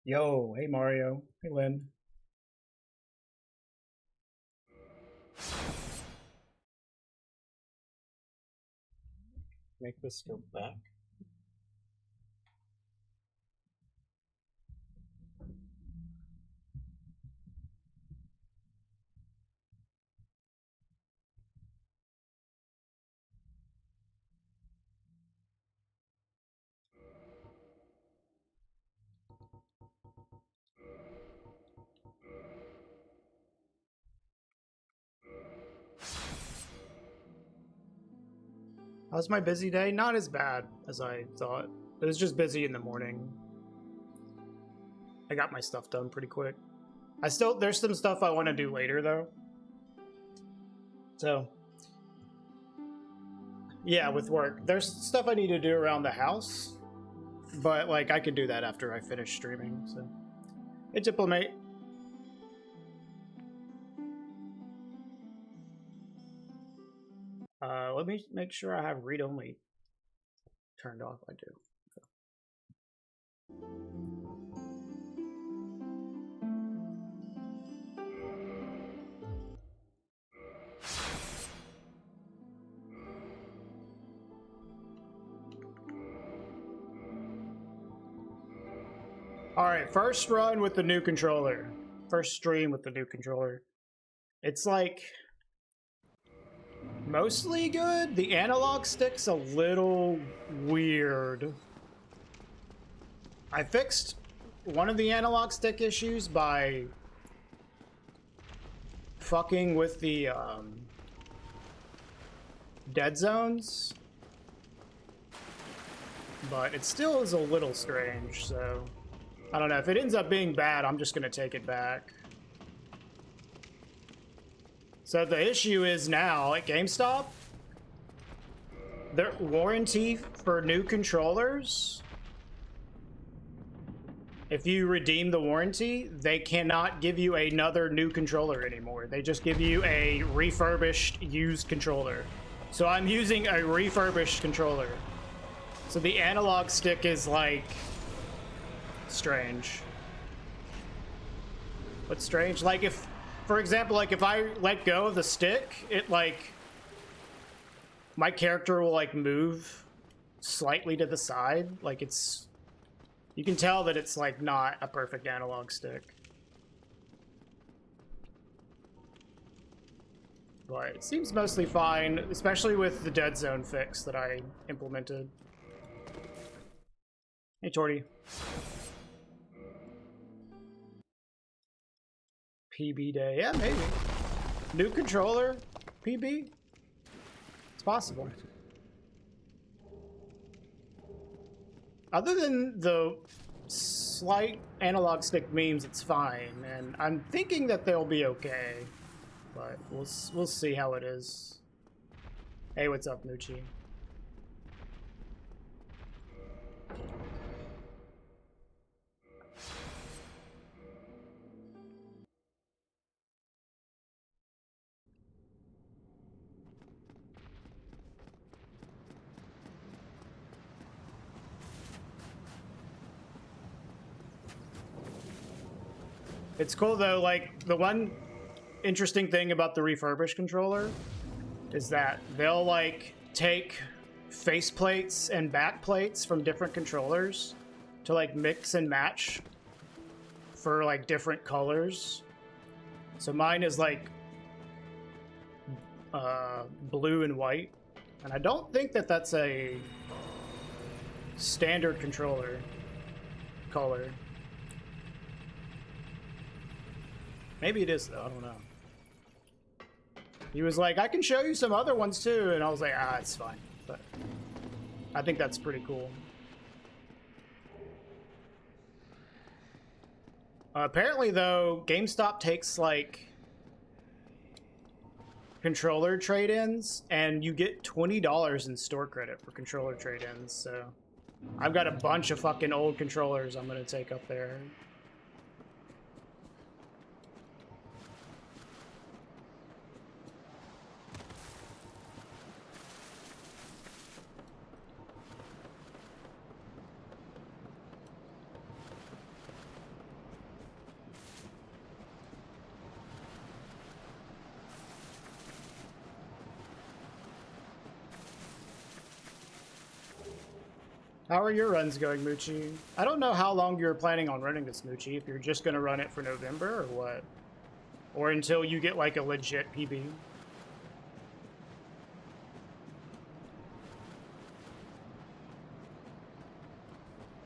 Yo, hey Mario. Hey Lynn. Make this go back. How's my busy day? Not as bad as I thought. It was just busy in the morning. I got my stuff done pretty quick. There's some stuff I want to do later though. So, yeah, with work. There's stuff I need to do around the house, but like I could do that after I finish streaming, so. Hey, Diplomate. Let me make sure I have read-only turned off. I do. Alright, first run with the new controller. First stream with the new controller. It's like mostly good. The analog stick's a little weird. I fixed one of the analog stick issues by fucking with the dead zones, but it still is a little strange, so I don't know. If it ends up being bad, I'm just gonna take it back. So the issue is now at GameStop, their warranty for new controllers, if you redeem the warranty, they cannot give you another new controller anymore. They just give you a refurbished, used controller. So I'm using a refurbished controller. So the analog stick is like strange. What's strange? Like if, for example, like if I let go of the stick, it like, my character will like move slightly to the side. Like it's, you can tell that it's like not a perfect analog stick. But it seems mostly fine, especially with the dead zone fix that I implemented. Hey, Torty. PB day, yeah, maybe. New controller, PB? It's possible. Other than the slight analog stick memes, it's fine, and I'm thinking that they'll be okay, but we'll see how it is. Hey, what's up, Moochie? It's cool though, like, the one interesting thing about the refurbished controller is that they'll, like, take faceplates and backplates from different controllers to, like, mix and match for, like, different colors. So mine is, like, blue and white. And I don't think that that's a standard controller color. Maybe it is, though. I don't know. He was like, I can show you some other ones, too. And I was like, ah, it's fine. But I think that's pretty cool. Apparently, though, GameStop takes, like, controller trade-ins, and you get $20 in store credit for controller trade-ins. So I've got a bunch of fucking old controllers I'm going to take up there. How are your runs going, Moochie? I don't know how long you're planning on running this, Moochie, if you're just going to run it for November or what. Or until you get, like, a legit PB.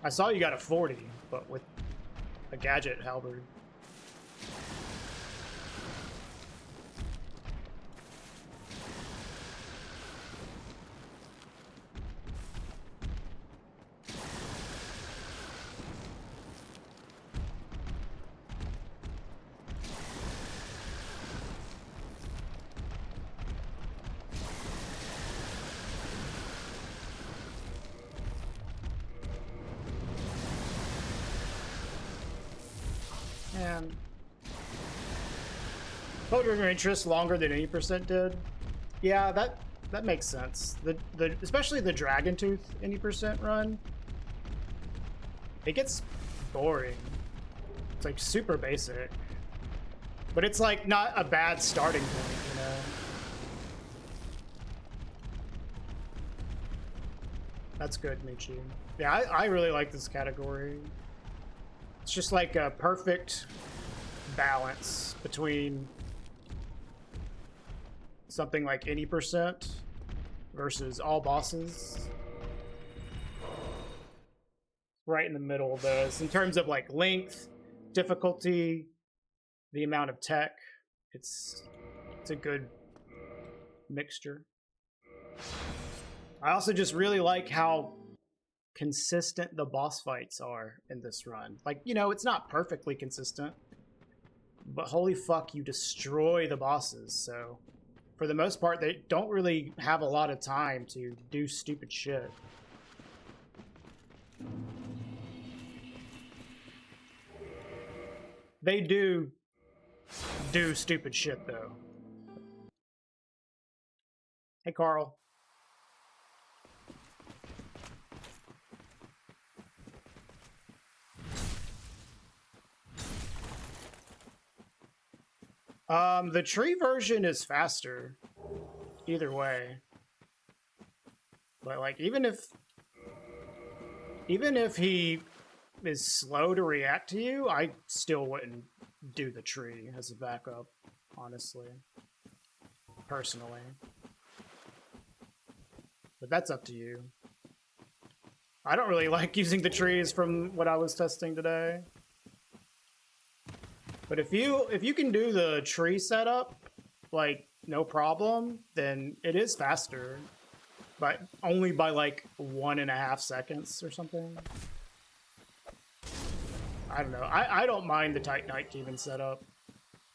I saw you got a 40, but with a gadget halberd. And hold your interest longer than 80% did. Yeah, that makes sense. The especially the Dragon Tooth 80% run. It gets boring. It's like super basic. But it's like not a bad starting point, you know. That's good, Michi. Yeah, I really like this category. It's just like a perfect balance between something like 80% versus all bosses. Right in the middle of those. In terms of like length, difficulty, the amount of tech, it's a good mixture. I also just really like how consistent the boss fights are in this run. Like, you know, it's not perfectly consistent, but holy fuck, you destroy the bosses. So for the most part, they don't really have a lot of time to do stupid shit. They do stupid shit, though. Hey, Carl. The tree version is faster, either way. But like, even if he is slow to react to you, I still wouldn't do the tree as a backup, honestly. Personally. But that's up to you. I don't really like using the trees from what I was testing today. But if you can do the tree setup, like, no problem, then it is faster. But only by, like, 1.5 seconds or something. I don't know. I don't mind the tight night demon setup.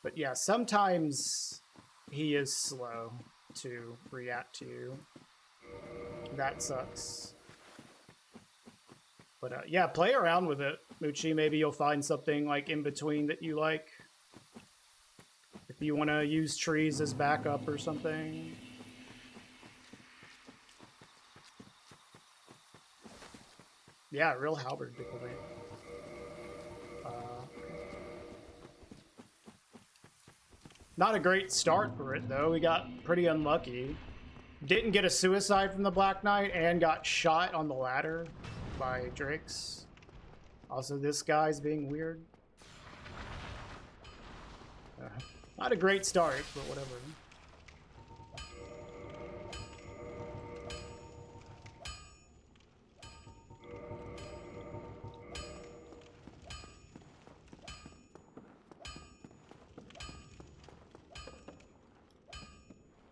But yeah, sometimes he is slow to react to you. That sucks. But yeah, play around with it, Moochie. Maybe you'll find something like in between that you like. If you want to use trees as backup or something. Yeah, real halberd difficulty. Not a great start for it, though. We got pretty unlucky. Didn't get a suicide from the Black Knight and got shot on the ladder by Drakes. Also, this guy's being weird. Not a great start, but whatever.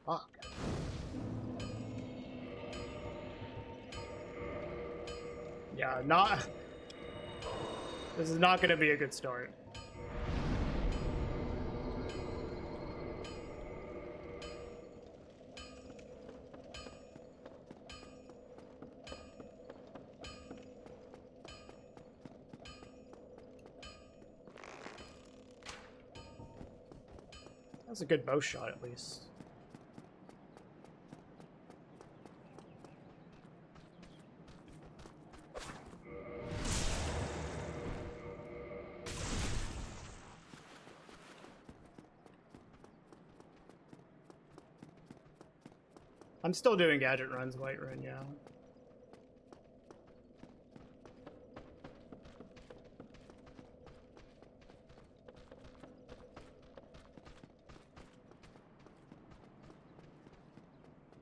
Fuck. Yeah, not... This is not going to be a good start. That's a good bow shot, at least. I'm still doing gadget runs, white run, yeah.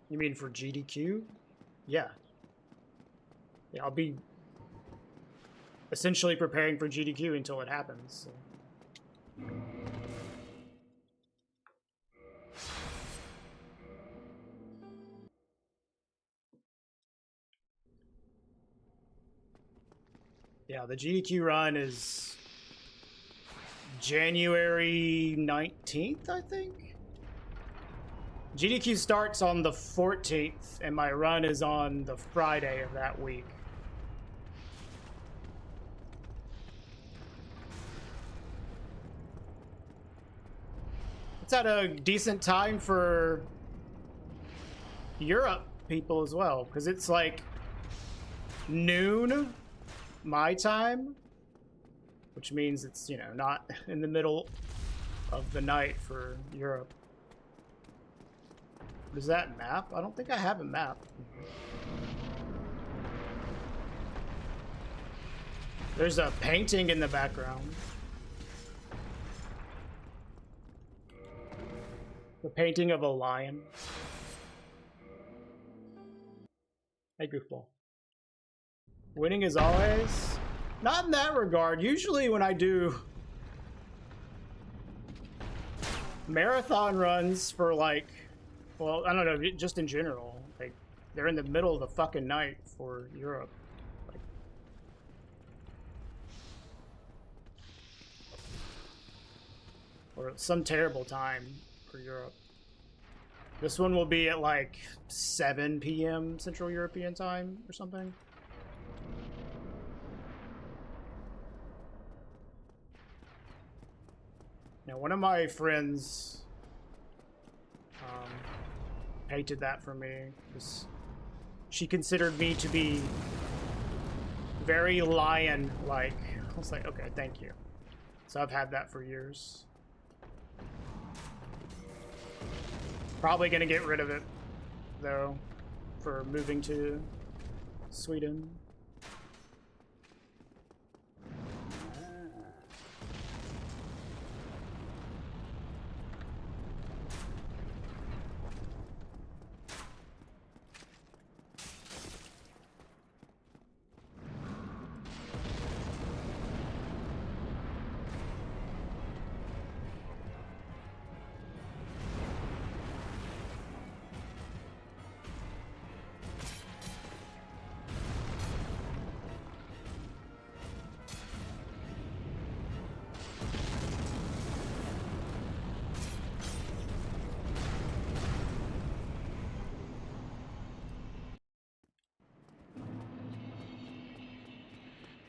You mean for GDQ? Yeah. Yeah, I'll be essentially preparing for GDQ until it happens. So. Yeah, the GDQ run is January 19th, I think? GDQ starts on the 14th, and my run is on the Friday of that week. It's at a decent time for Europe people as well, because it's like noon my time, which means it's, you know, not in the middle of the night for Europe. What is that map? I don't think I have a map. There's a painting in the background. The painting of a lion. Hey, goofball. Winning as always? Not in that regard. Usually when I do marathon runs for like, well, I don't know, just in general, like they're in the middle of the fucking night for Europe. Like, or some terrible time for Europe. This one will be at like 7 p.m. Central European time or something. Now, one of my friends painted that for me because she considered me to be very lion-like. I was like, okay, thank you. So I've had that for years. Probably gonna get rid of it, though, for moving to Sweden.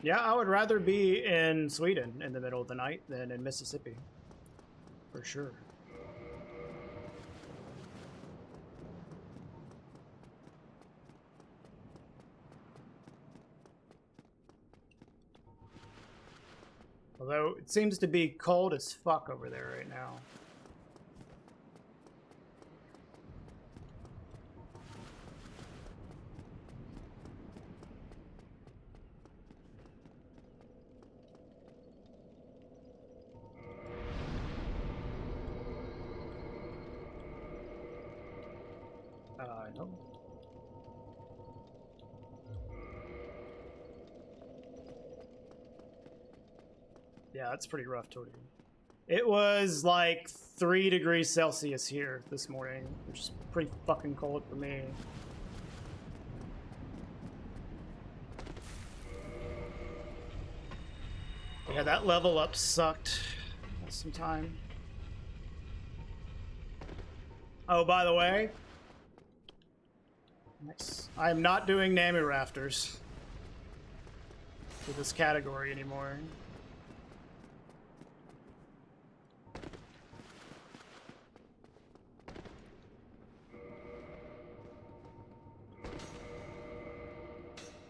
Yeah, I would rather be in Sweden in the middle of the night than in Mississippi. For sure. Although it seems to be cold as fuck over there right now. No. Yeah, that's pretty rough, Tori. It was like 3 degrees Celsius here this morning, which is pretty fucking cold for me. Yeah, that level up sucked. Some time. Oh, by the way, nice. I am not doing NAMI rafters for this category anymore.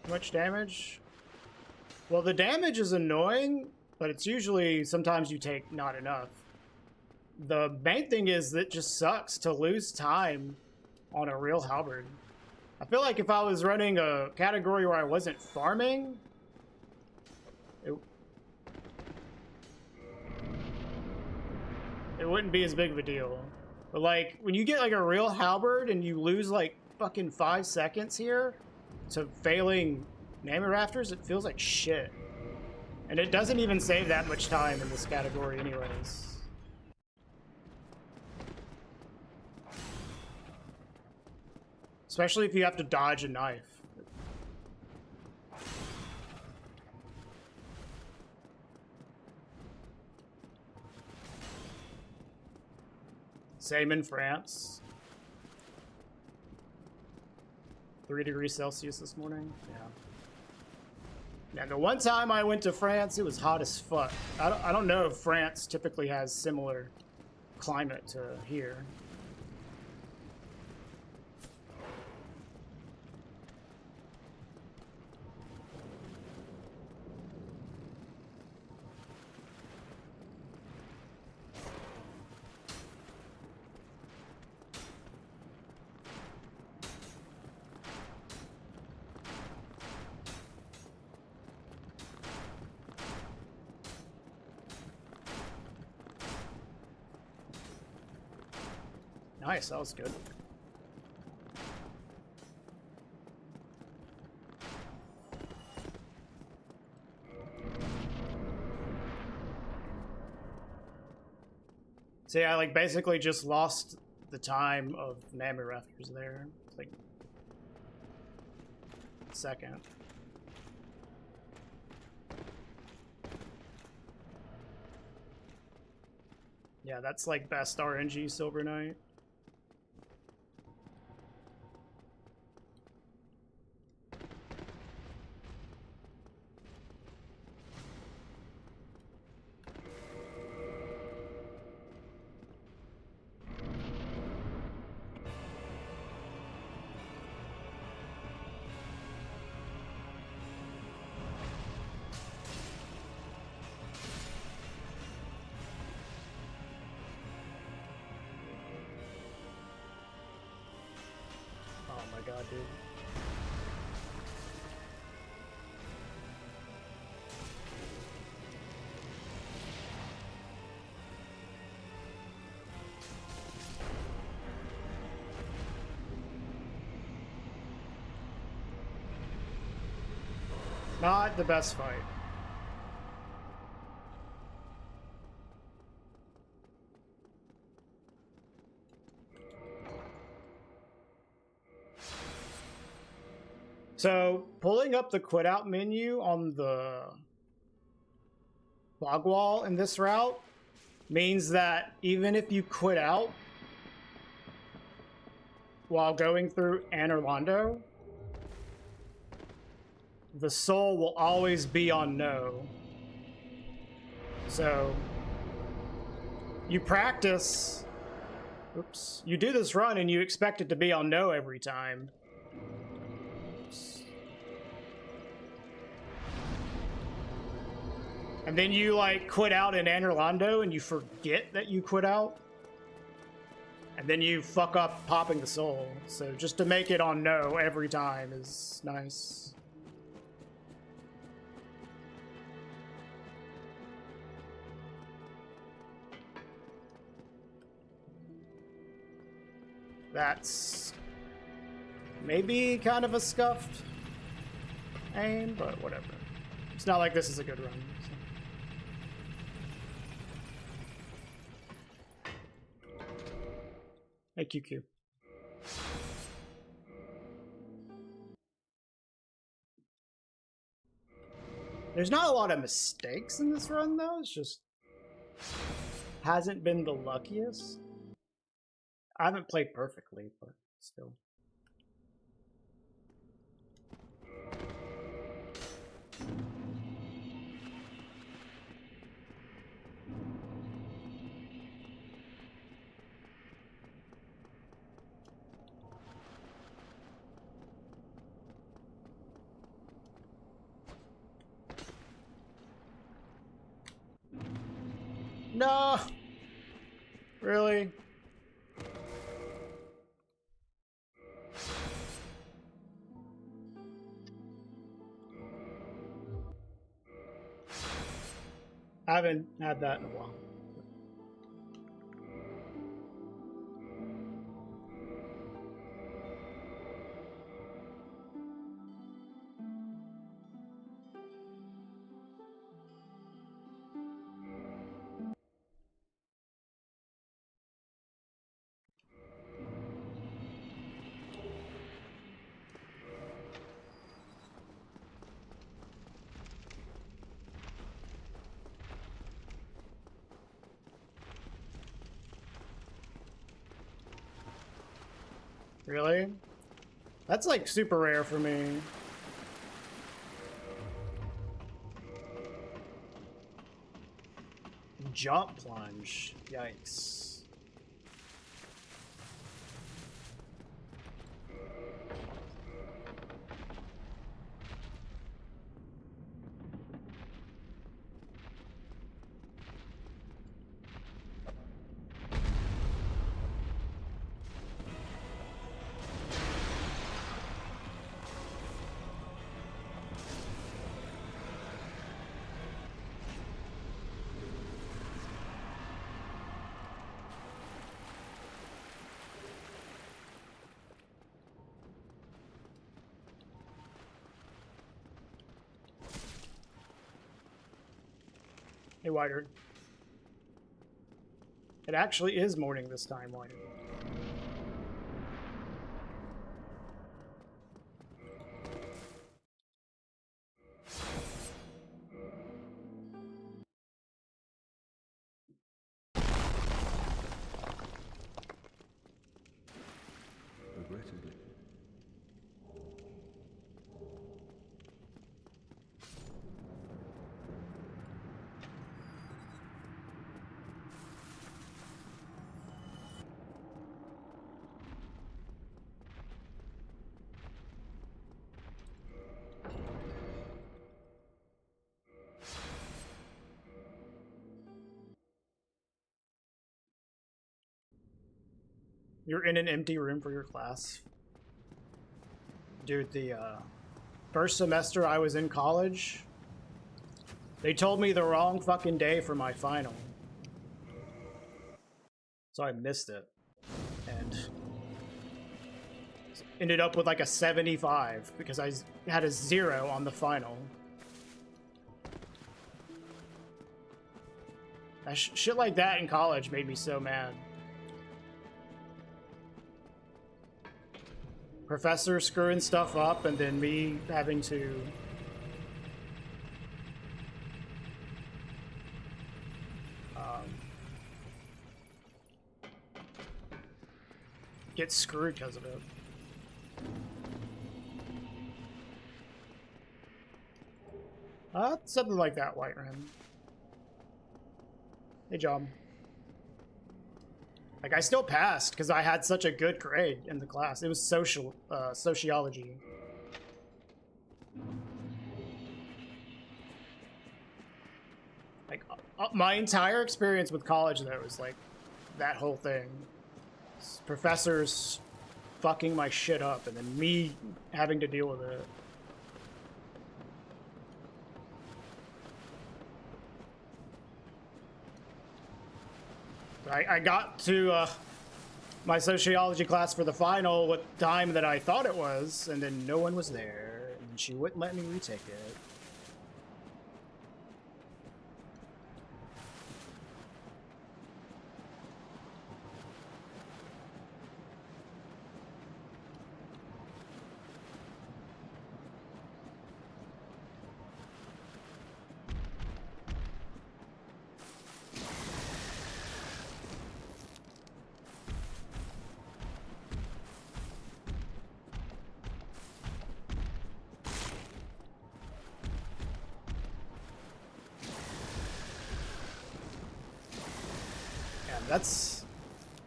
Too much damage? Well, the damage is annoying, but it's usually sometimes you take not enough. The main thing is that it just sucks to lose time on a real halberd. I feel like if I was running a category where I wasn't farming, it wouldn't be as big of a deal. But like, when you get like a real halberd and you lose like fucking 5 seconds here to failing NAMI rafters, it feels like shit. And it doesn't even save that much time in this category anyways. Especially if you have to dodge a knife. Same in France. 3 degrees Celsius this morning. Yeah. And the one time I went to France, it was hot as fuck. I don't know if France typically has similar climate to here. Nice, that was good. So yeah, I like basically just lost the time of NAMI rafters there. It's like second. Yeah, that's like best RNG Silver Knight. God, dude. Not the best fight. So, pulling up the quit out menu on the log wall in this route means that even if you quit out while going through Anne or Rando, the soul will always be on no. So you practice, oops, you do this run and you expect it to be on no every time. Oops. And then you like quit out in Rando and you forget that you quit out. And then you fuck up popping the soul. So just to make it on no every time is nice. That's maybe kind of a scuffed aim, but whatever. It's not like this is a good run. So. Hey, QQ. There's not a lot of mistakes in this run, though. It's just hasn't been the luckiest. I haven't played perfectly, but still. No! Really? I haven't had that in a while. Really? That's like super rare for me. Jump plunge. Yikes. Hey, Wider. It actually is morning this time, Wider. Regrettably. You're in an empty room for your class. Dude, the first semester I was in college, they told me the wrong fucking day for my final. So I missed it. And ended up with like a 75 because I had a 0 on the final. Shit like that in college made me so mad. Professor screwing stuff up and then me having to get screwed because of it. Something like that, White Ram. Hey, job. Like, I still passed because I had such a good grade in the class. It was sociology. Like, my entire experience with college, though, was like that whole thing. Professors fucking my shit up, and then me having to deal with it. I got to my sociology class for the final what time that I thought it was, and then no one was there, and she wouldn't let me retake it. That's...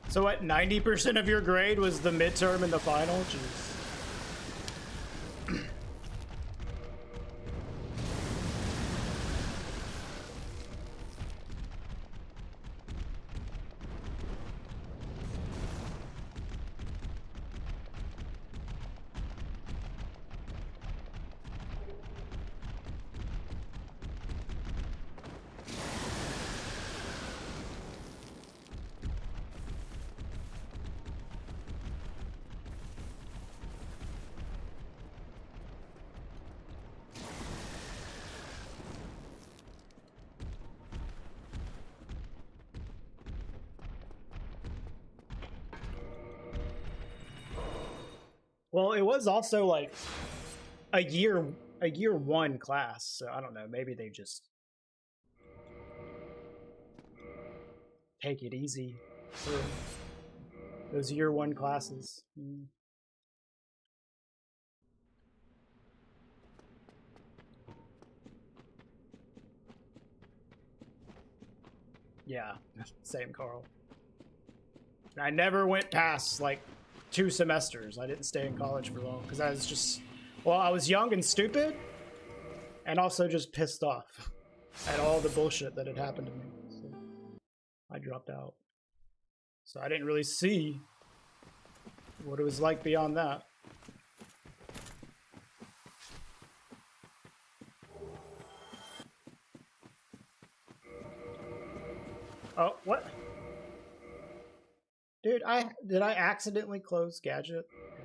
So what, 90% of your grade was the midterm and the final? Jeez. Well, it was also like a year one class, so I don't know, maybe they just take it easy for those year one classes. Yeah, same, Carl. I never went past like 2 semesters. I didn't stay in college for long because I was just, well, I was young and stupid, and also just pissed off at all the bullshit that had happened to me. So I dropped out. So I didn't really see what it was like beyond that. Oh, what? Dude, did I accidentally close Gadget? Okay.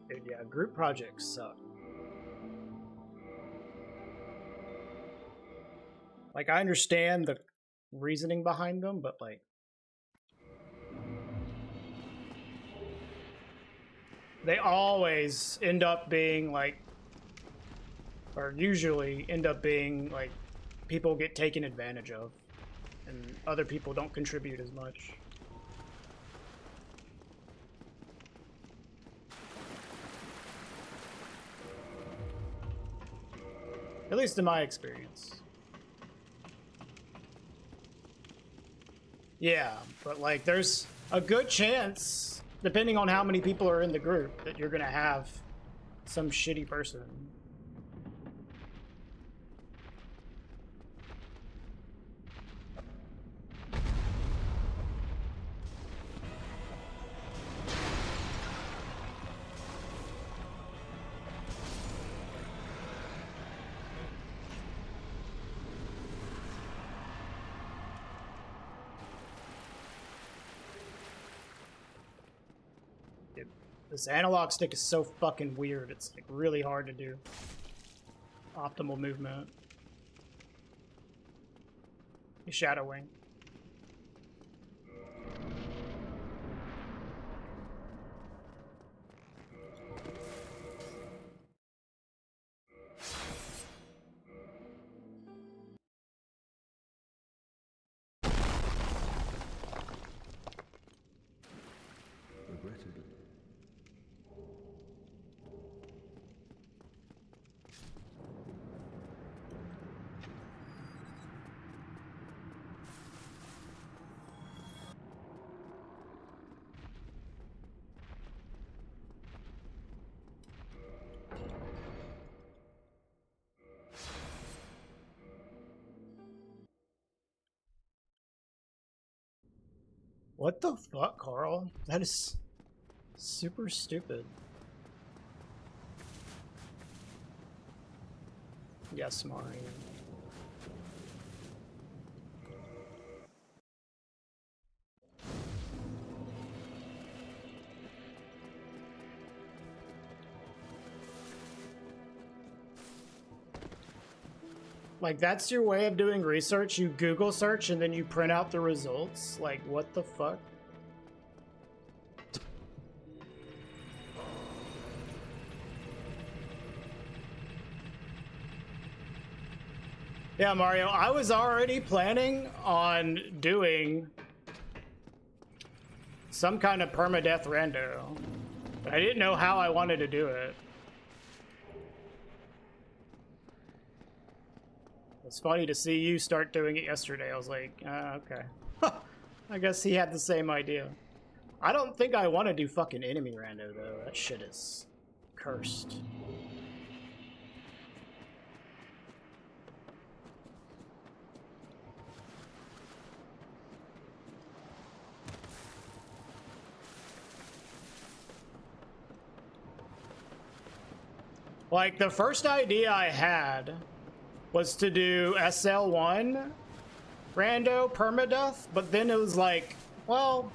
Dude, yeah, group projects suck. Like, I understand the reasoning behind them, but like, they always end up being like, or usually end up being like, people get taken advantage of, and other people don't contribute as much. At least in my experience. Yeah, but like, there's a good chance, depending on how many people are in the group, that you're gonna have some shitty person. This analog stick is so fucking weird. It's like really hard to do optimal movement. Shadowing. Regrettably. What the fuck, Carl? That is super stupid. Yes, Mario. Like, that's your way of doing research? You Google search and then you print out the results? Like, what the fuck? Yeah, Mario, I was already planning on doing some kind of permadeath rando, but I didn't know how I wanted to do it. It's funny to see you start doing it yesterday. I was like, okay. I guess he had the same idea. I don't think I want to do fucking enemy rando, though. That shit is cursed. Like, the first idea I had was to do SL1 rando permadeath, but then it was like, well,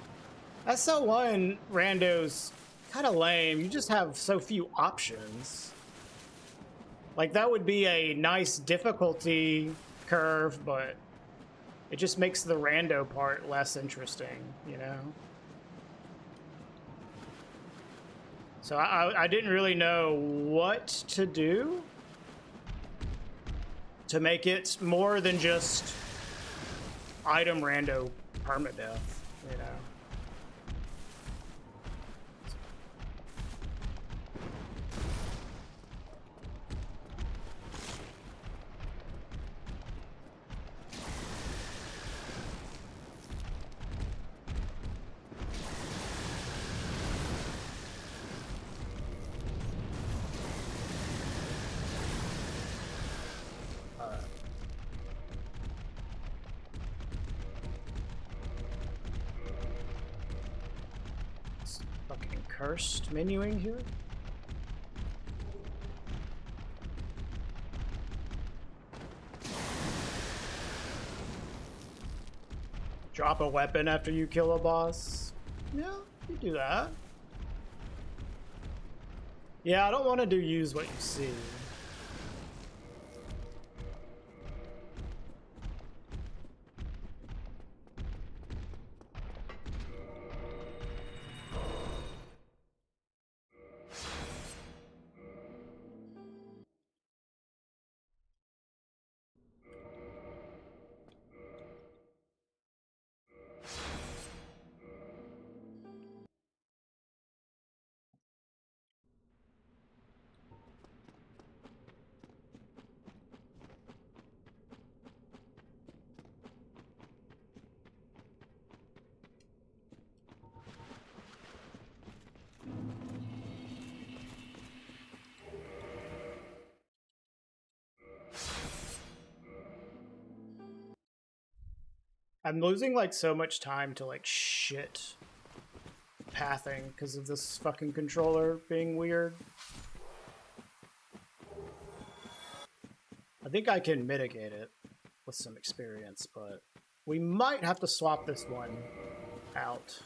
SL1 rando's kind of lame. You just have so few options. Like, that would be a nice difficulty curve, but it just makes the rando part less interesting, you know? So I didn't really know what to do to make it more than just item rando permadeath, you know? Fucking cursed menuing here. Drop a weapon after you kill a boss. Yeah, you do that. Yeah, I don't want to do use what you see. I'm losing like so much time to like shit pathing because of this fucking controller being weird. I think I can mitigate it with some experience, but we might have to swap this one out.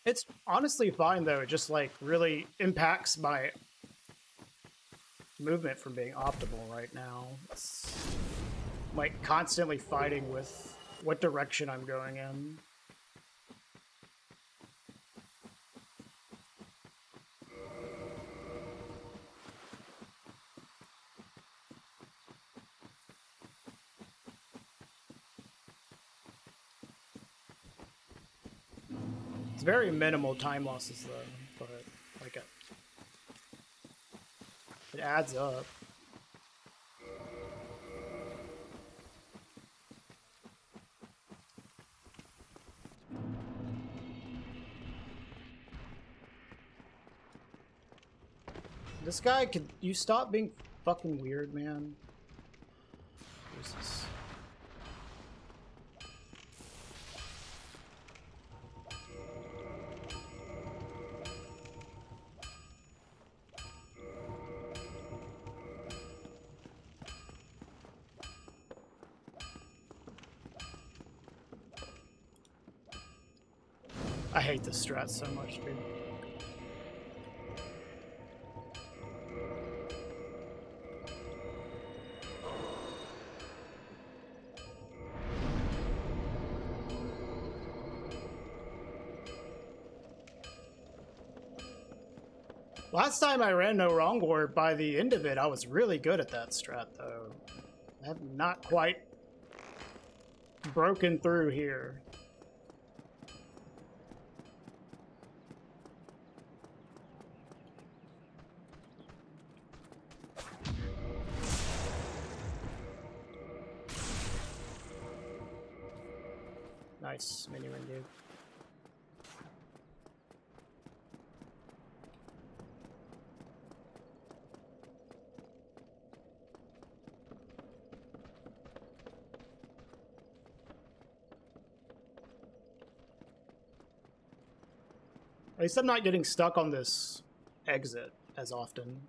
It's honestly fine though. It just like really impacts my movement from being optimal right now. It's like constantly fighting with what direction I'm going in. It's very minimal time losses though, but like it adds up. This guy, could you stop being fucking weird, man? Jesus. I hate this strat so much, dude. Last time I ran No Wrong War, by the end of it, I was really good at that strat, though. I have not quite broken through here. Nice mini ring, dude. At least I'm not getting stuck on this exit as often.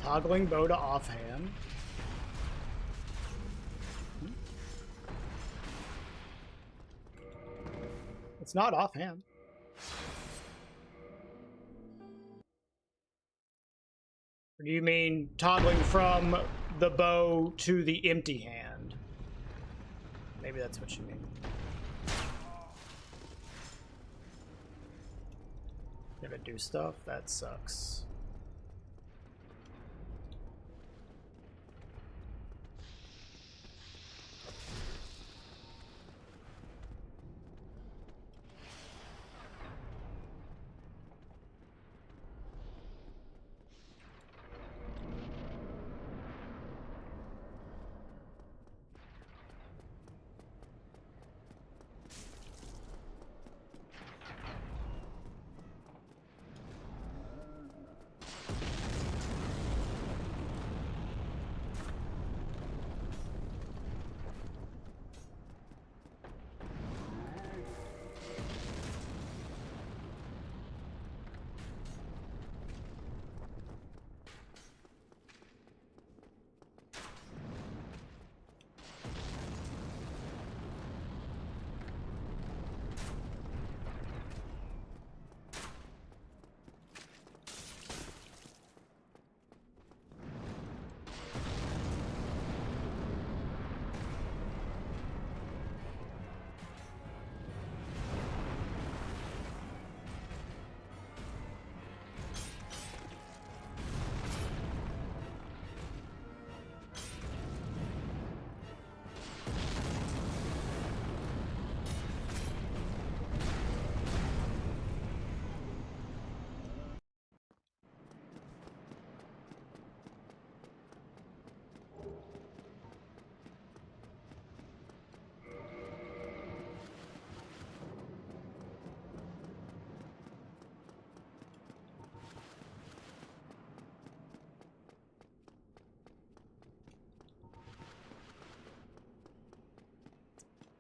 Toggling bow to offhand. It's not offhand. Or do you mean toggling from the bow to the empty hand? Maybe that's what you mean. Gonna do stuff? That sucks.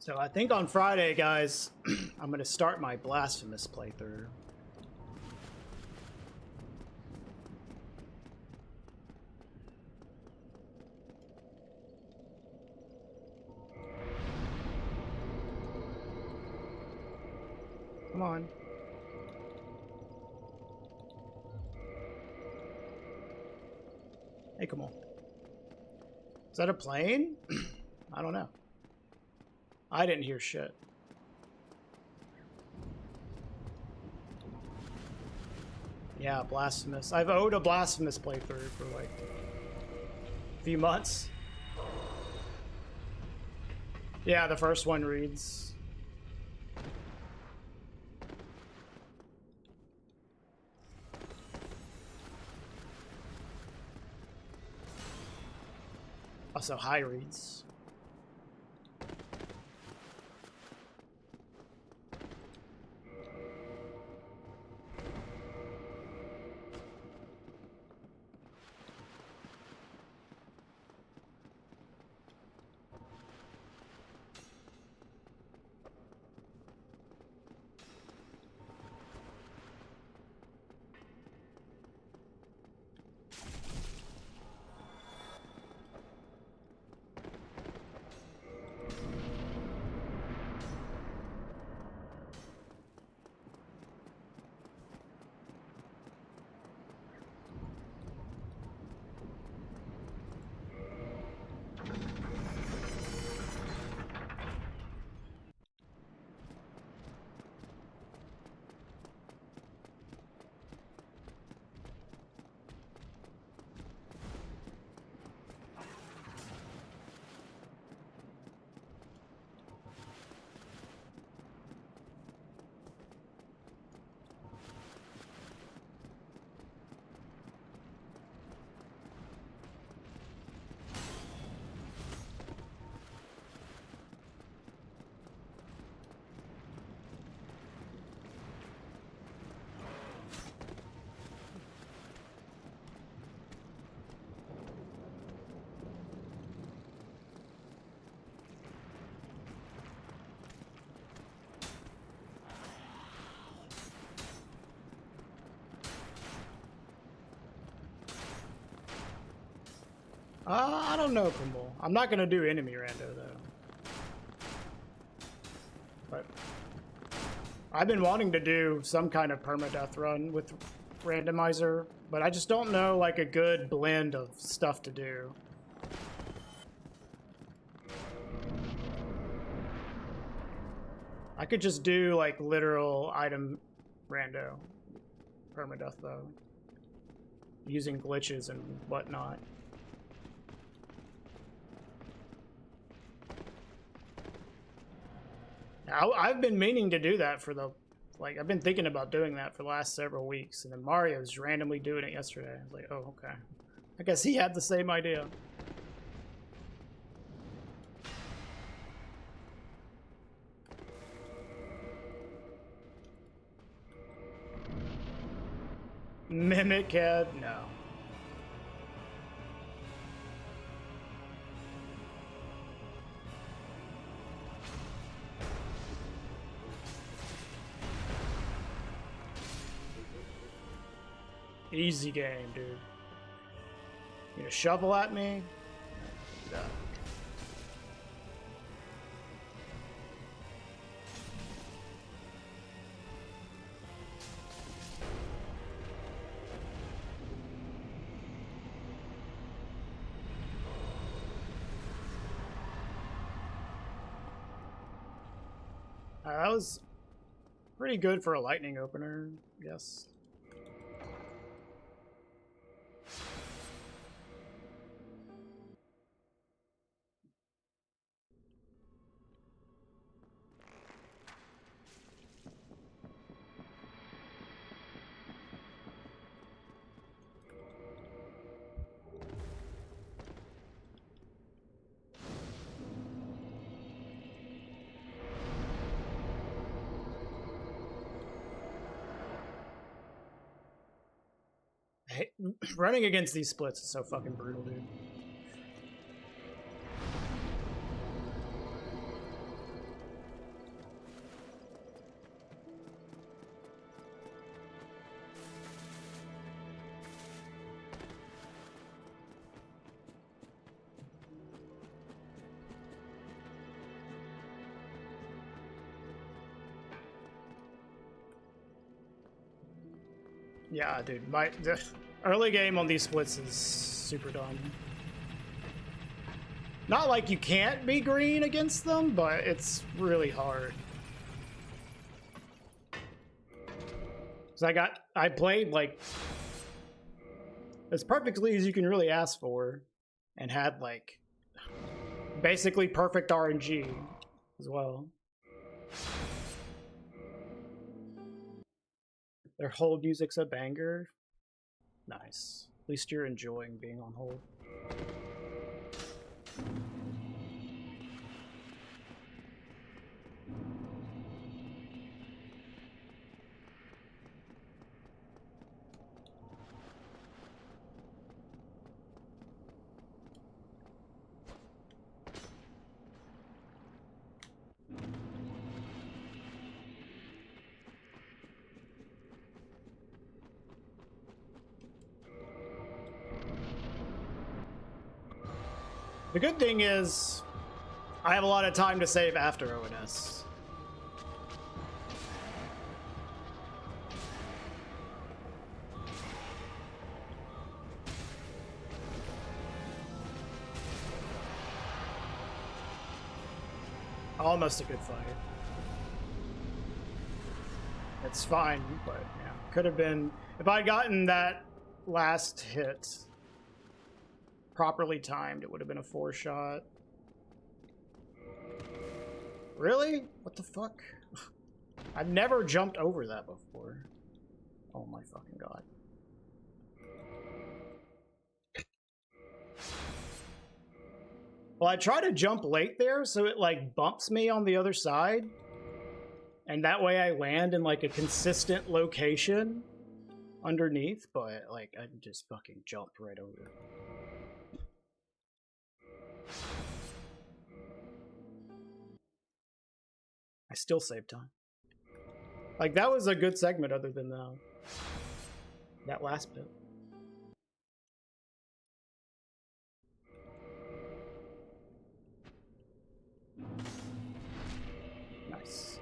So I think on Friday, guys, I'm going to start my Blasphemous playthrough. Come on. Hey, come on. Is that a plane? I don't know. I didn't hear shit. Yeah, Blasphemous. I've owed a Blasphemous playthrough for like a few months. Yeah, the first one reads. Also, high reads. I don't know, Kumbul. I'm not gonna do enemy rando though. But I've been wanting to do some kind of permadeath run with randomizer, but I just don't know like a good blend of stuff to do. I could just do like literal item rando permadeath though, using glitches and whatnot. I've been meaning to do that for the, like, I've been thinking about doing that for the last several weeks, and then Mario was randomly doing it yesterday. I was like, oh, okay. I guess he had the same idea. Mimic head? No. Easy game, dude. You gonna shovel at me? No. That was pretty good for a lightning opener, yes. Running against these splits is so fucking brutal, dude. Yeah, dude, the early game on these splits is super dumb. Not like you can't be green against them, but it's really hard. Cause I played like as perfectly as you can really ask for, and had like basically perfect RNG as well. Their hold music's a banger. Nice. At least you're enjoying being on hold. The good thing is, I have a lot of time to save after ONS. Almost a good fight. It's fine, but yeah, could have been if I'd gotten that last hit properly timed, it would have been a 4-shot. Really? What the fuck? I've never jumped over that before. Oh my fucking god. Well, I try to jump late there, so it like bumps me on the other side. And that way I land in like a consistent location underneath, but like I just fucking jumped right over it. I still save time. Like that was a good segment other than that last bit. Nice.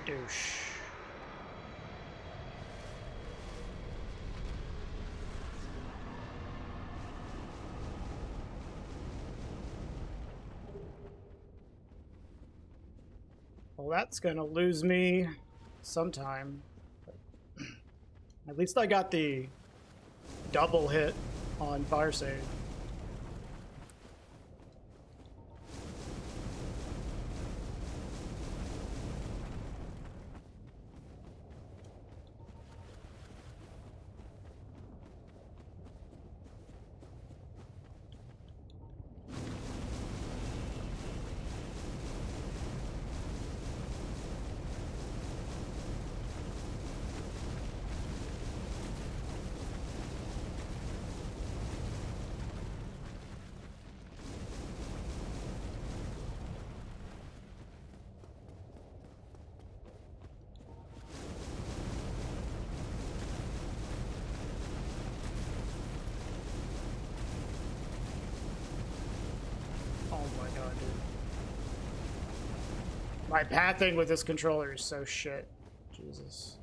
Douche. Well, that's gonna lose me sometime. At least I got the double hit on fire save. My pathing with this controller is so shit. Jesus.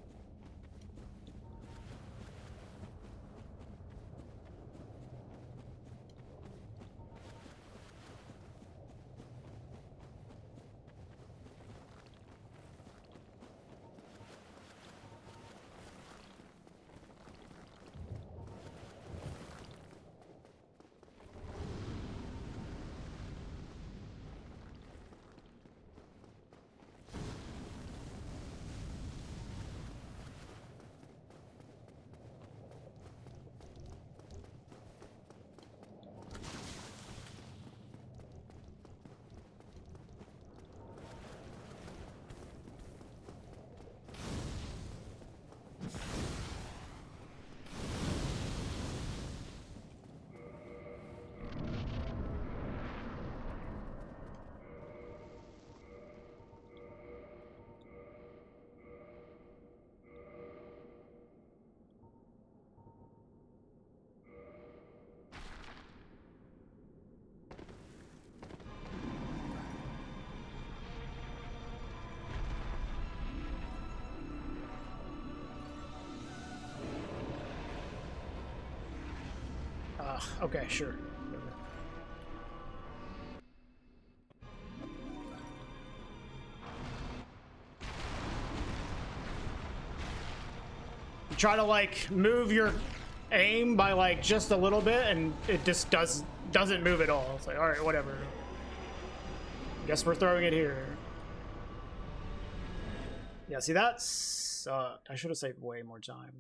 Okay, sure. You try to like move your aim by like just a little bit, and it just doesn't move at all. It's like, all right, whatever. Guess we're throwing it here. Yeah, see, that sucked. I should have saved way more time.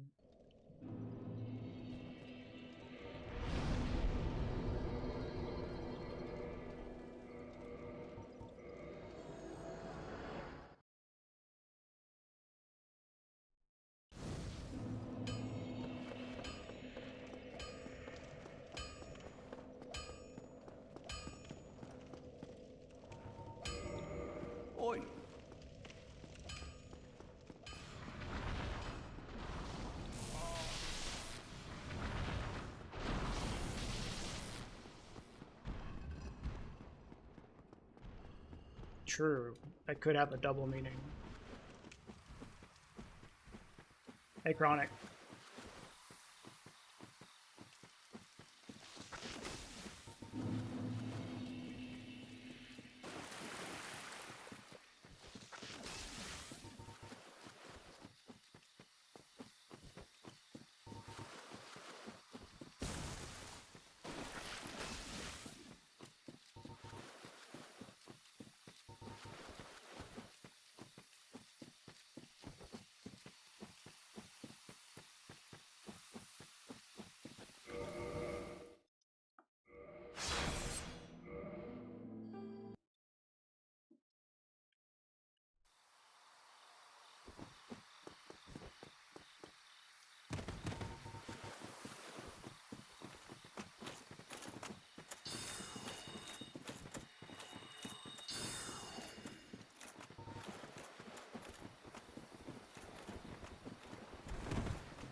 Oi! True. That could have a double meaning. Hey, Chronic.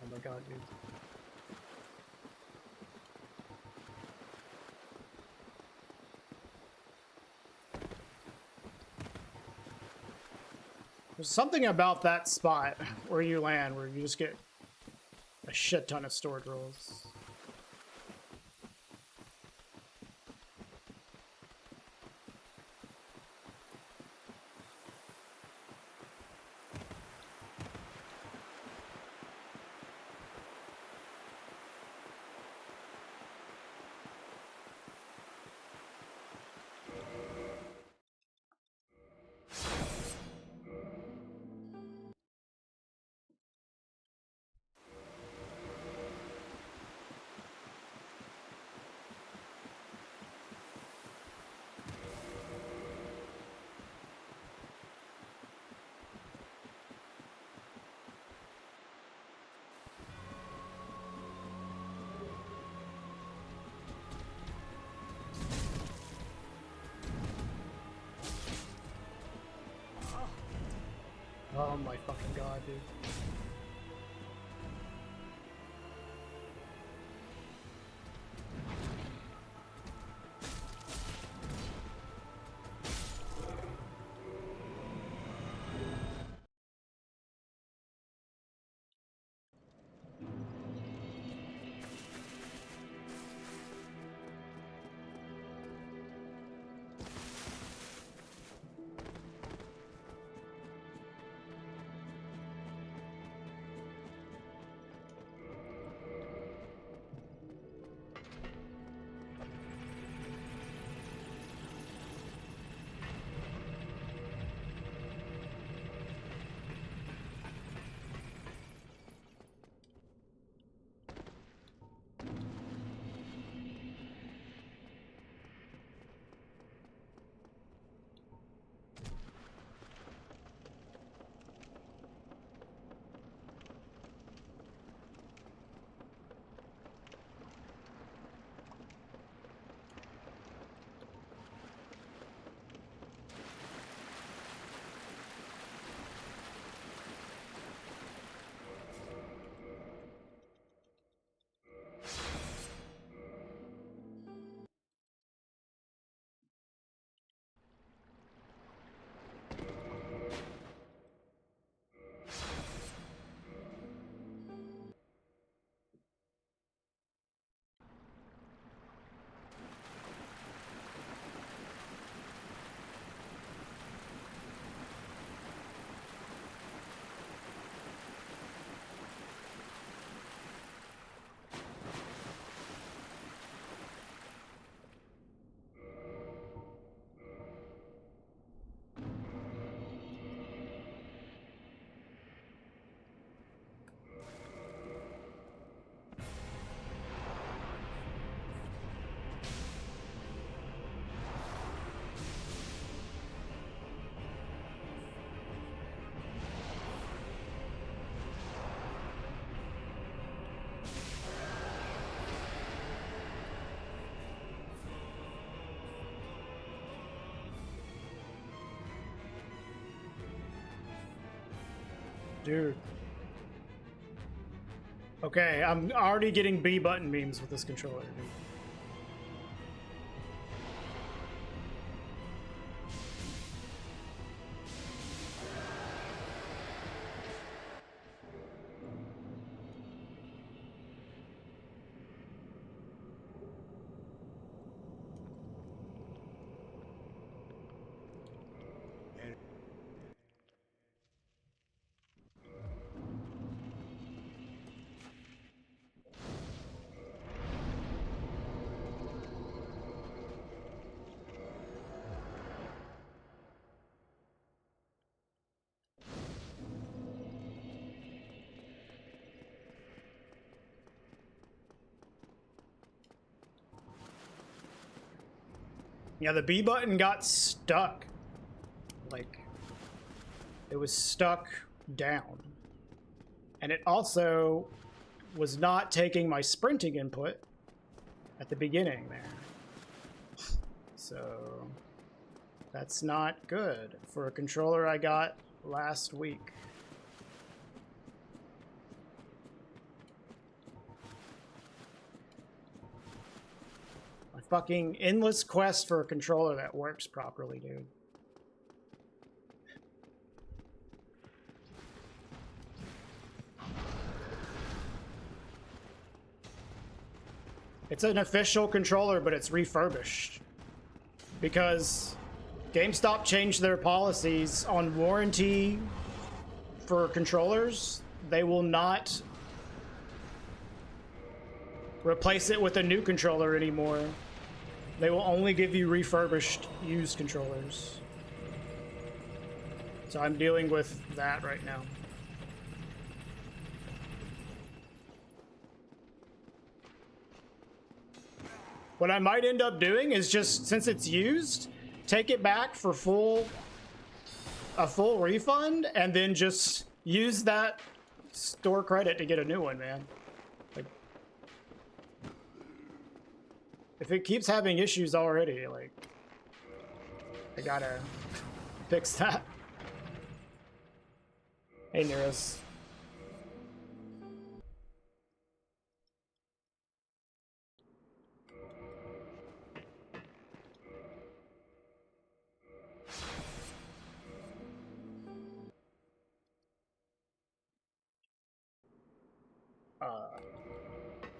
Oh my god, dude. There's something about that spot where you land where you just get a shit ton of stored rolls. Oh my fucking god, dude. Dude. Okay, I'm already getting B button memes with this controller, dude. Yeah, the B button got stuck. Like, it was stuck down. And it also was not taking my sprinting input at the beginning there. So, that's not good for a controller I got last week. A fucking endless quest for a controller that works properly, dude. It's an official controller, but it's refurbished. Because GameStop changed their policies on warranty for controllers. They will not replace it with a new controller anymore. They will only give you refurbished used controllers. So I'm dealing with that right now. What I might end up doing is just, since it's used, take it back for a full refund, and then just use that store credit to get a new one, man. Like, if it keeps having issues already, like, I gotta fix that. Hey, Neros.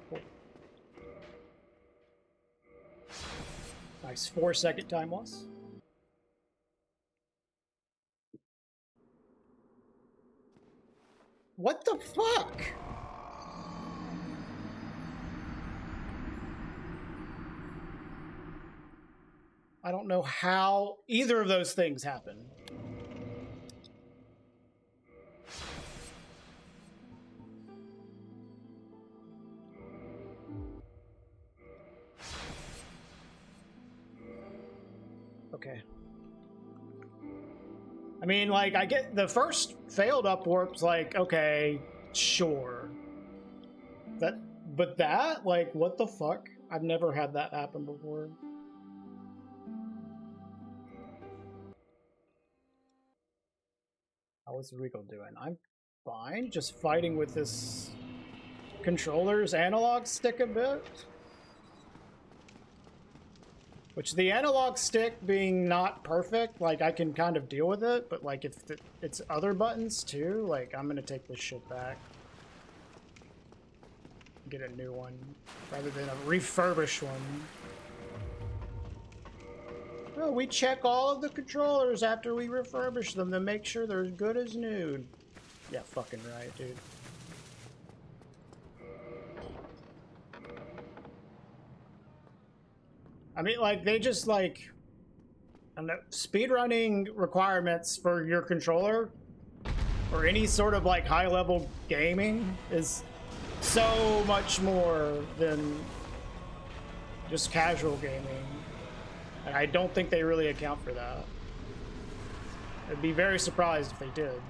Cool. Nice 4-second time loss. What the fuck? I don't know how either of those things happen. Okay. I mean, like, I get the first failed upwarp's like, okay, sure. But that, like, what the fuck? I've never had that happen before. How is Rico doing? I'm fine, just fighting with this controller's analog stick a bit. Which, the analog stick being not perfect, like, I can kind of deal with it, but, like, if it's other buttons too, like, I'm gonna take this shit back. Get a new one, rather than a refurbished one. Well, we check all of the controllers after we refurbish them to make sure they're as good as new. Yeah, fucking right, dude. I mean, like, they just, like, I don't know, speedrunning requirements for your controller or any sort of, like, high-level gaming is so much more than just casual gaming. And I don't think they really account for that. I'd be very surprised if they did.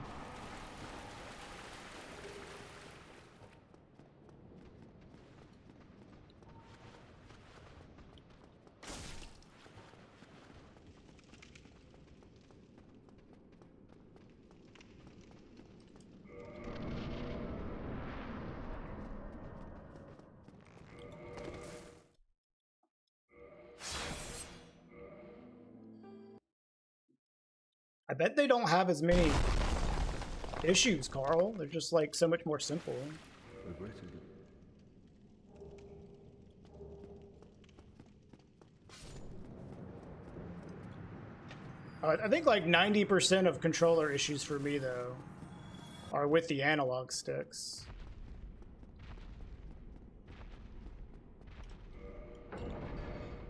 I bet they don't have as many issues, Carl. They're just like so much more simple. Regrettably. I think like 90% of controller issues for me, though, are with the analog sticks.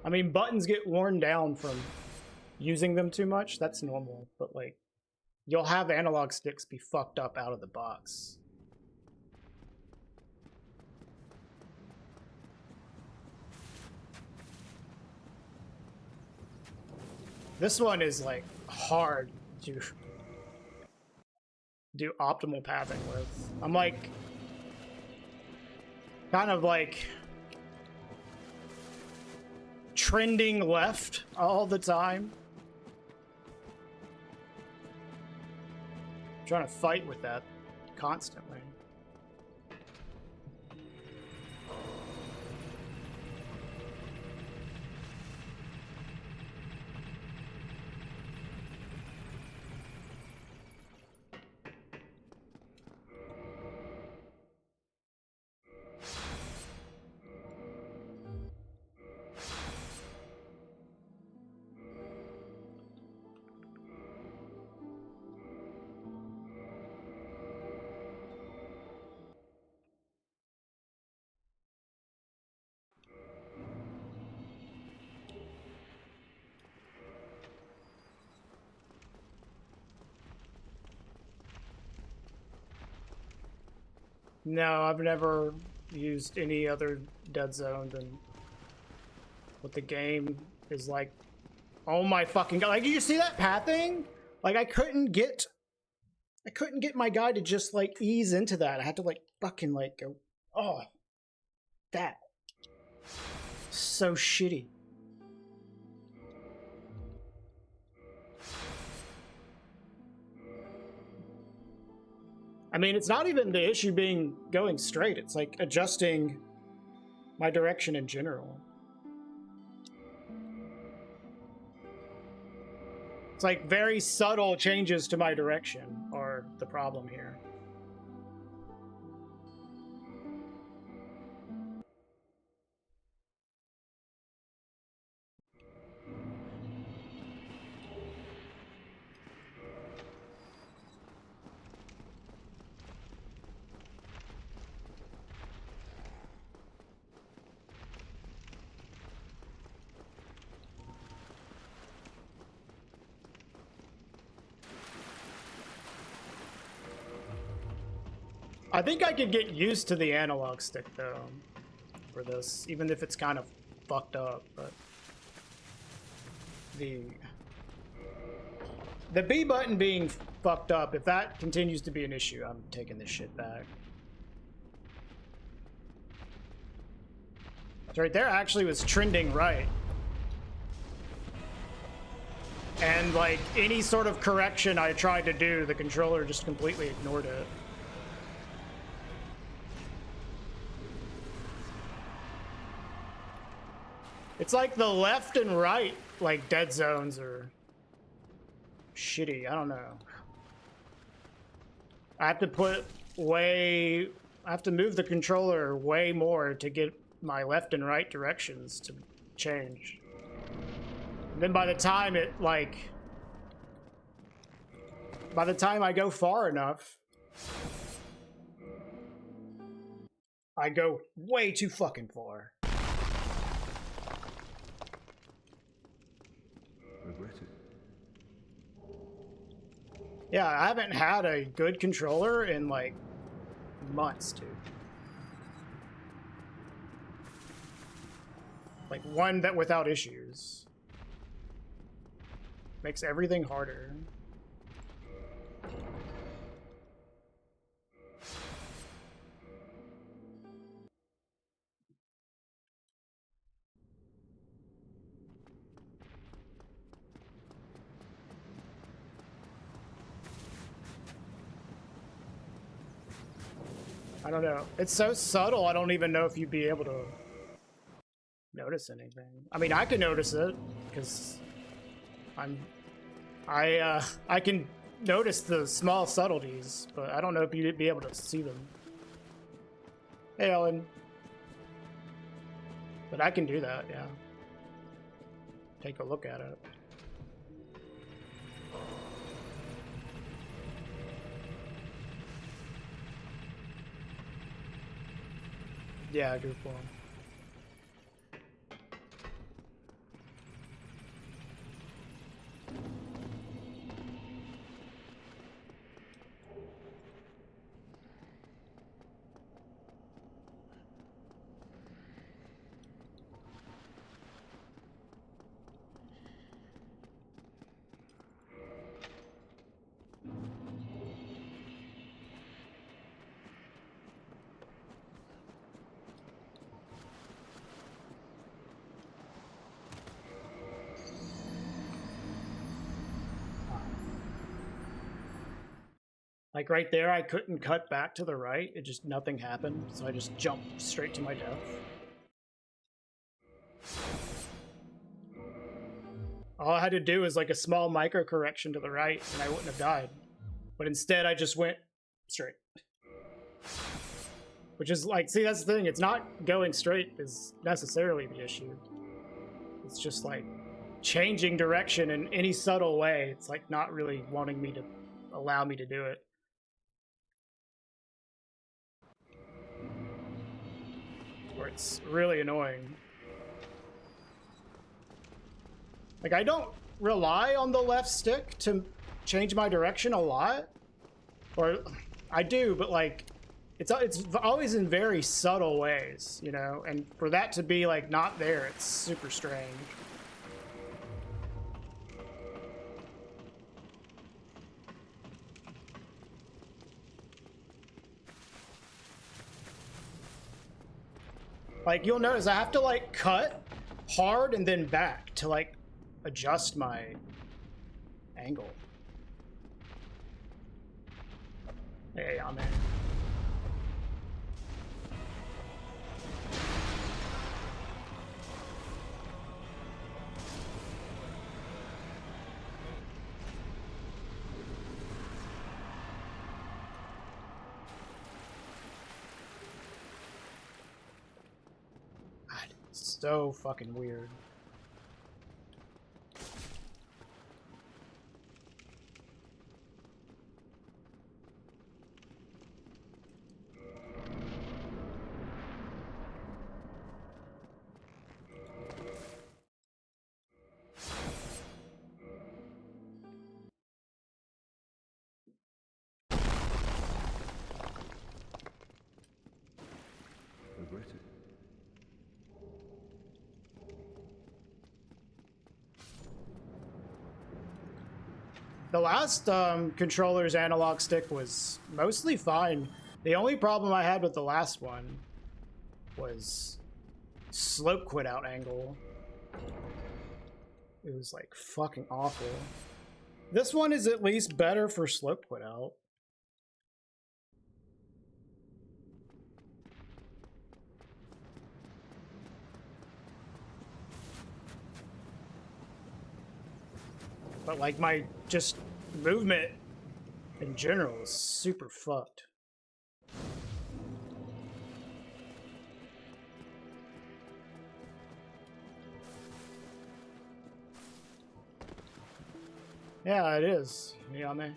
I mean, buttons get worn down from using them too much. That's normal. But, like, you'll have analog sticks be fucked up out of the box. This one is, like, hard to do optimal pathing with. I'm, like, kind of, like, trending left all the time. I'm trying to fight with that constantly. No, I've never used any other dead zone than what the game is like. Oh my fucking god. Like, do you see that pathing? Like, I couldn't get my guy to just, like, ease into that. I had to, like, fucking, like, go, oh, that. So shitty. I mean, it's not even the issue being going straight. It's like adjusting my direction in general. It's like very subtle changes to my direction are the problem here. I think I could get used to the analog stick, though, for this, even if it's kind of fucked up, but the B button being fucked up, if that continues to be an issue, I'm taking this shit back. So right there actually was trending right. And, like, any sort of correction I tried to do, the controller just completely ignored it. It's like the left and right, like, dead zones are shitty. I don't know. I have to move the controller way more to get my left and right directions to change. And then by the time I go far enough, I go way too fucking far. Regretted. Yeah, I haven't had a good controller in, like, months, dude. Like, one that without issues. Makes everything harder. I don't know. It's so subtle, I don't even know if you'd be able to notice anything. I mean, I can notice it, because I'm I can notice the small subtleties, but I don't know if you'd be able to see them. Hey, Ellen. But I can do that, yeah. Take a look at it. Yeah, group one. Like right there, I couldn't cut back to the right. It just, nothing happened. So I just jumped straight to my death. All I had to do was like a small micro correction to the right and I wouldn't have died. But instead I just went straight. Which is like, see, that's the thing. It's not going straight is necessarily the issue. It's just like changing direction in any subtle way. It's like not really wanting me to allow me to do it. Or it's really annoying. Like, I don't rely on the left stick to change my direction a lot. Or I do, but like, it's always in very subtle ways, you know? And for that to be like not there, it's super strange. Like, you'll notice I have to like cut hard and then back to like adjust my angle. Hey, I'm in. God, it's so fucking weird. Regret it. The last controller's analog stick was mostly fine. The only problem I had with the last one was slope quit out angle. It was like fucking awful. This one is at least better for slope quit out. But like my just movement in general is super fucked. Yeah, it is. Yeah, man.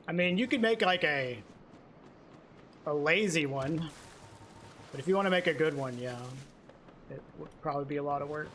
I mean, you could make like a lazy one, but if you want to make a good one, yeah, it would probably be a lot of work.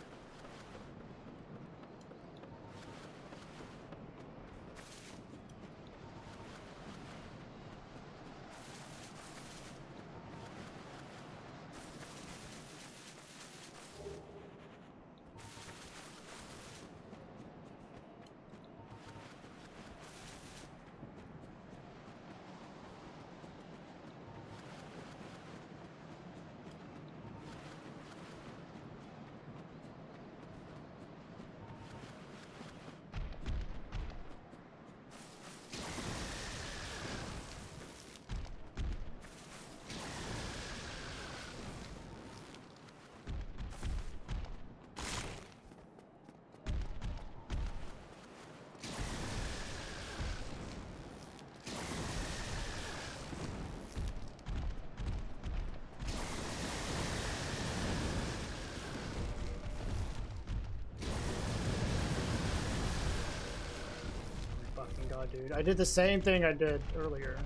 fucking god, dude. I did the same thing I did earlier.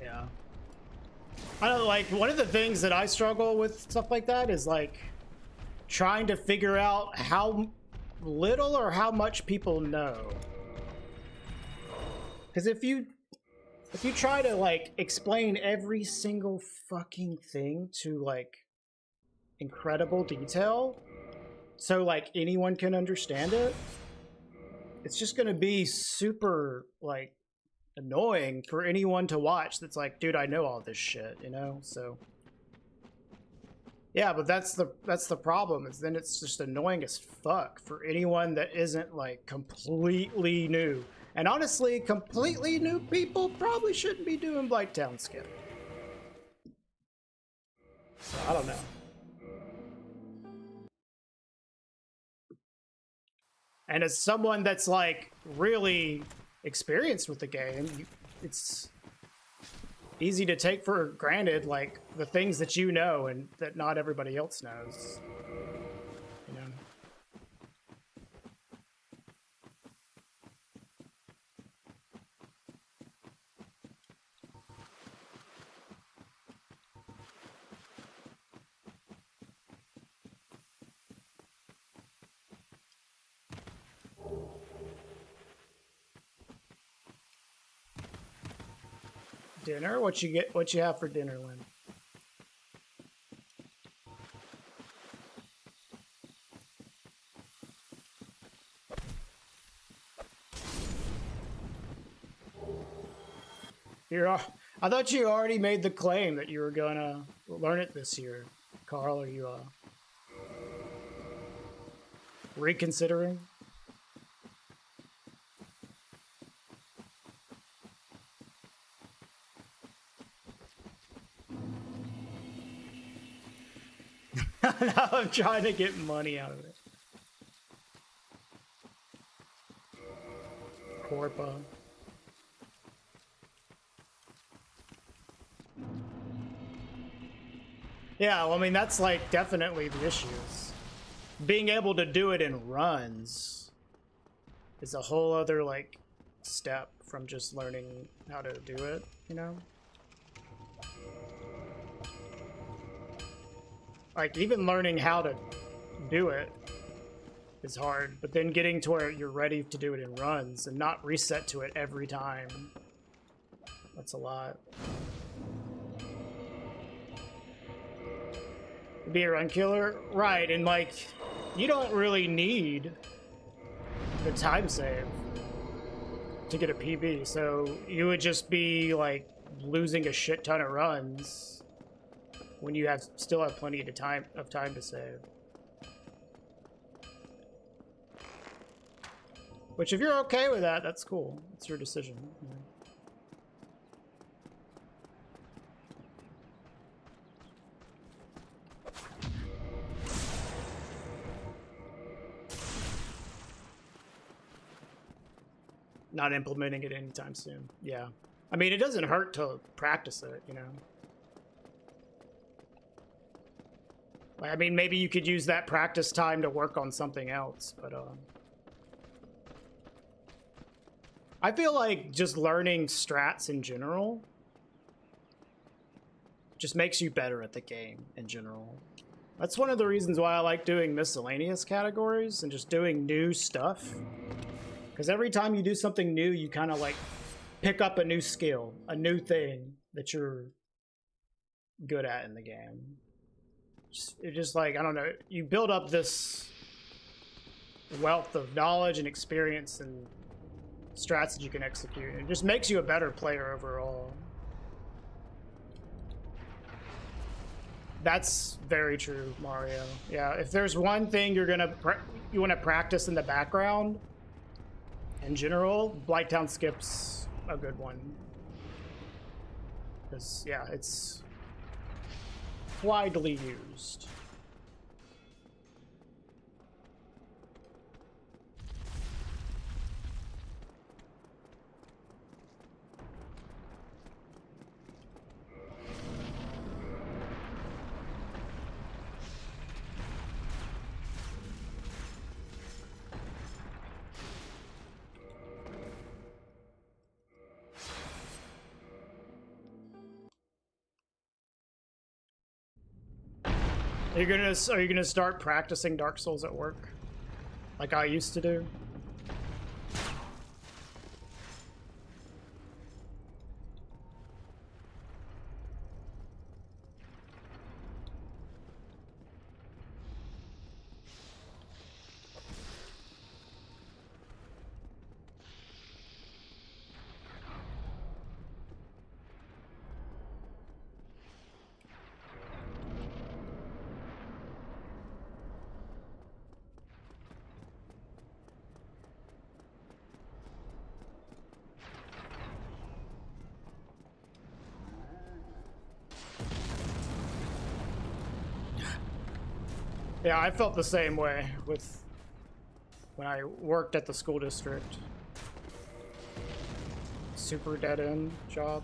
Yeah. I don't like, one of the things that I struggle with stuff like that is like trying to figure out how little or how much people know. Because if you try to like explain every single fucking thing to like incredible detail so like anyone can understand it, it's just gonna be super like annoying for anyone to watch that's like, dude, I know all this shit, you know? So yeah, but that's the problem, is then it's just annoying as fuck for anyone that isn't like completely new. And honestly, completely new people probably shouldn't be doing Blighttown Skip. So I don't know. And as someone that's like really experienced with the game, it's easy to take for granted like the things that you know and that not everybody else knows. You know. Dinner? What you get? What you have for dinner, Lynn? I thought you already made the claim that you were gonna learn it this year, Carl. Are you reconsidering? Now I'm trying to get money out of it. Corpa. Yeah, well, I mean, that's like definitely the issues. Being able to do it in runs is a whole other like step from just learning how to do it, you know? Like, even learning how to do it is hard, but then getting to where you're ready to do it in runs and not reset to it every time, that's a lot. Be a run killer? Right, and like, you don't really need the time save to get a PB, so you would just be like losing a shit ton of runs when you still have plenty of time to save. Which, if you're okay with that, that's cool. It's your decision. Yeah. Not implementing it anytime soon. Yeah. I mean, it doesn't hurt to practice it, you know? I mean, maybe you could use that practice time to work on something else, but I feel like just learning strats in general just makes you better at the game in general. That's one of the reasons why I like doing miscellaneous categories and just doing new stuff. Because every time you do something new, you kind of like pick up a new skill, a new thing that you're good at in the game. It's just like, I don't know, you build up this wealth of knowledge and experience and strats that you can execute. It just makes you a better player overall. That's very true, Mario. Yeah, if there's one thing you want to practice in the background, in general, Blighttown Skip's a good one. Because, yeah, it's widely used. Are you gonna start practicing Dark Souls at work? Like I used to do? Yeah, I felt the same way with when I worked at the school district. Super dead end job.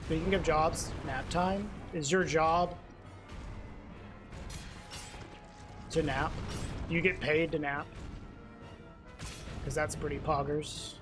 Speaking of jobs, nap time. Is your job to nap? Do you get paid to nap? Because that's pretty poggers.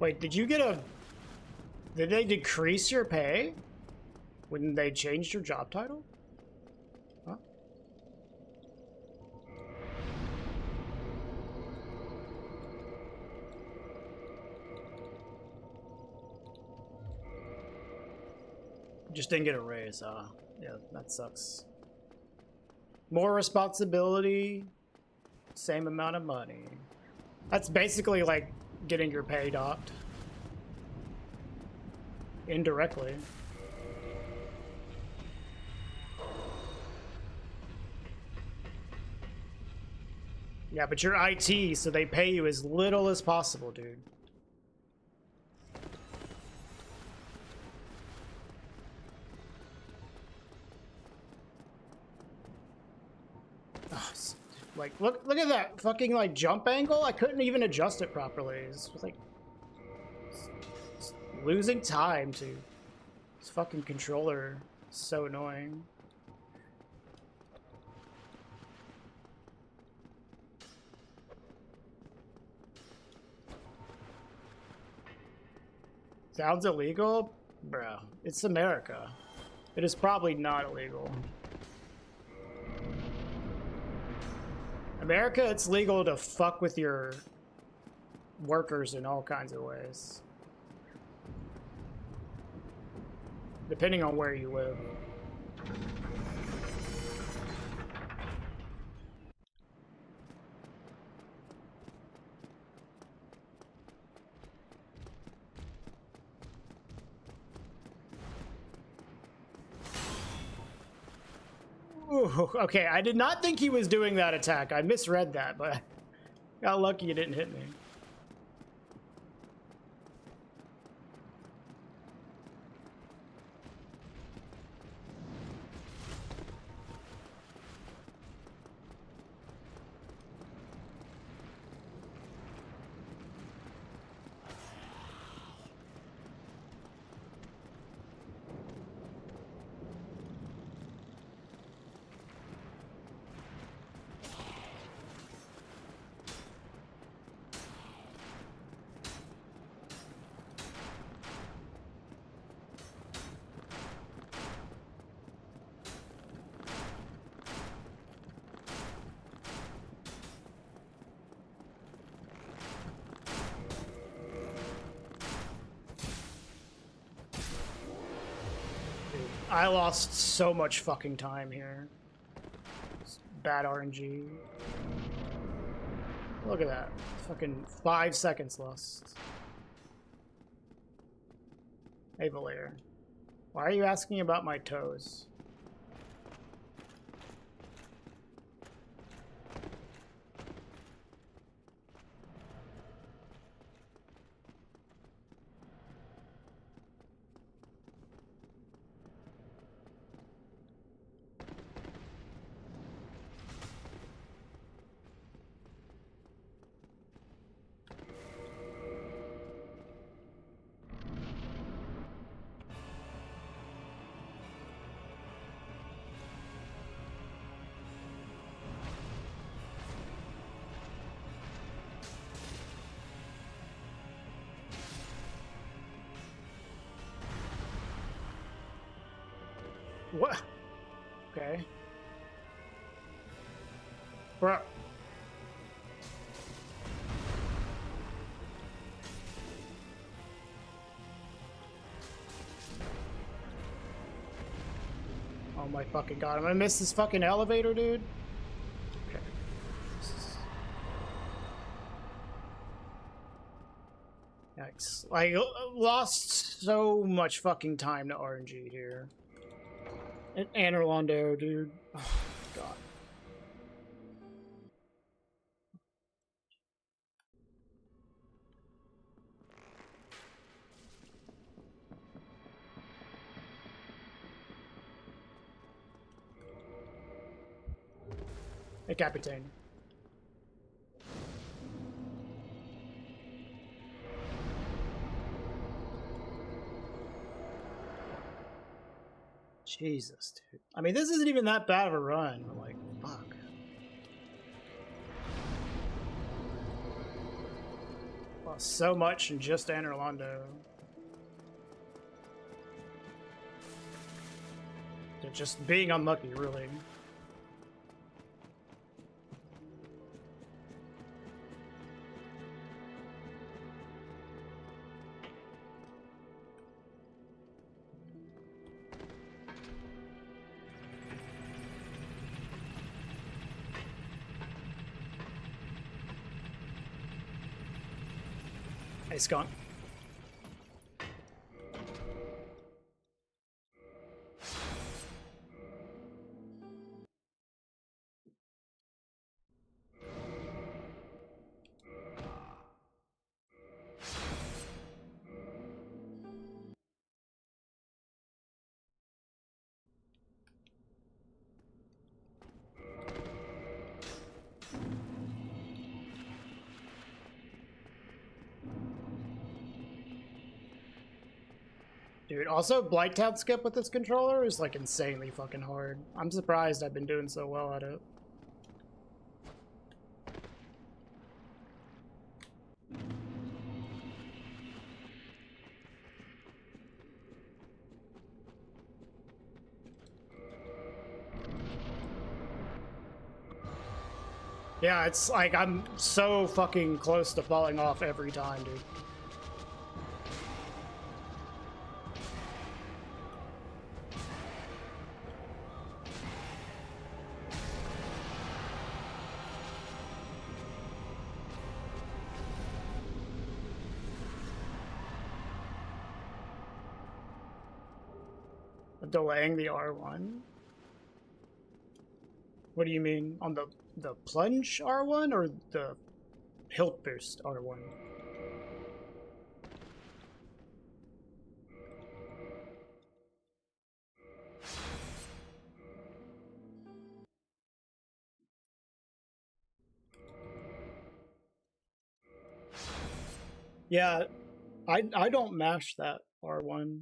Wait, did you get a... Did they decrease your pay when they changed your job title? Huh? Just didn't get a raise, yeah, that sucks. More responsibility, same amount of money. That's basically like getting your pay docked. Indirectly. Yeah, but you're IT, so they pay you as little as possible, dude. Oh, like, look at that fucking, like, jump angle. I couldn't even adjust it properly. It's like it's losing time to this fucking controller. It's so annoying. Sounds illegal? Bro, it's America. It is probably not illegal. America, it's legal to fuck with your workers in all kinds of ways. Depending on where you live. Ooh, okay, I did not think he was doing that attack. I misread that, but got lucky it didn't hit me. I lost so much fucking time here. It's bad RNG. Look at that. Fucking 5 seconds lost. Hey, Valir. Why are you asking about my toes? What? Okay. Bruh. Oh my fucking god, am I gonna miss this fucking elevator, dude? Okay. Yikes. I lost so much fucking time to RNG here. And Rando, dude. Oh, god. Hey, Captain. Jesus, dude. I mean, this isn't even that bad of a run. I'm like, fuck. Lost so much in just Orlando. Just being unlucky, really. Hey, Skunk. Dude, also Blight Tab skip with this controller is like insanely fucking hard. I'm surprised I've been doing so well at it. Yeah, it's like I'm so fucking close to falling off every time, dude. Delaying the R1? What do you mean? On the plunge R1 or the hilt boost R1? Yeah, I don't mash that R1.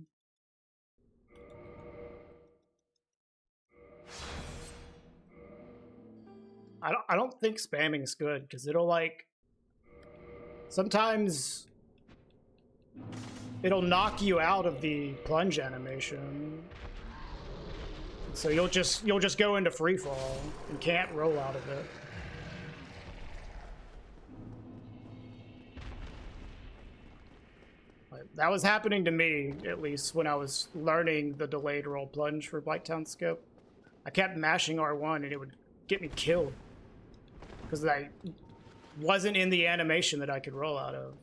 I don't think spamming is good because it'll like sometimes it'll knock you out of the plunge animation. So you'll just go into free fall and can't roll out of it. Like, That was happening to me, at least, when I was learning the delayed roll plunge for Blighttown Scope. I kept mashing R1 and it would get me killed. Because I wasn't in the animation that I could roll out of.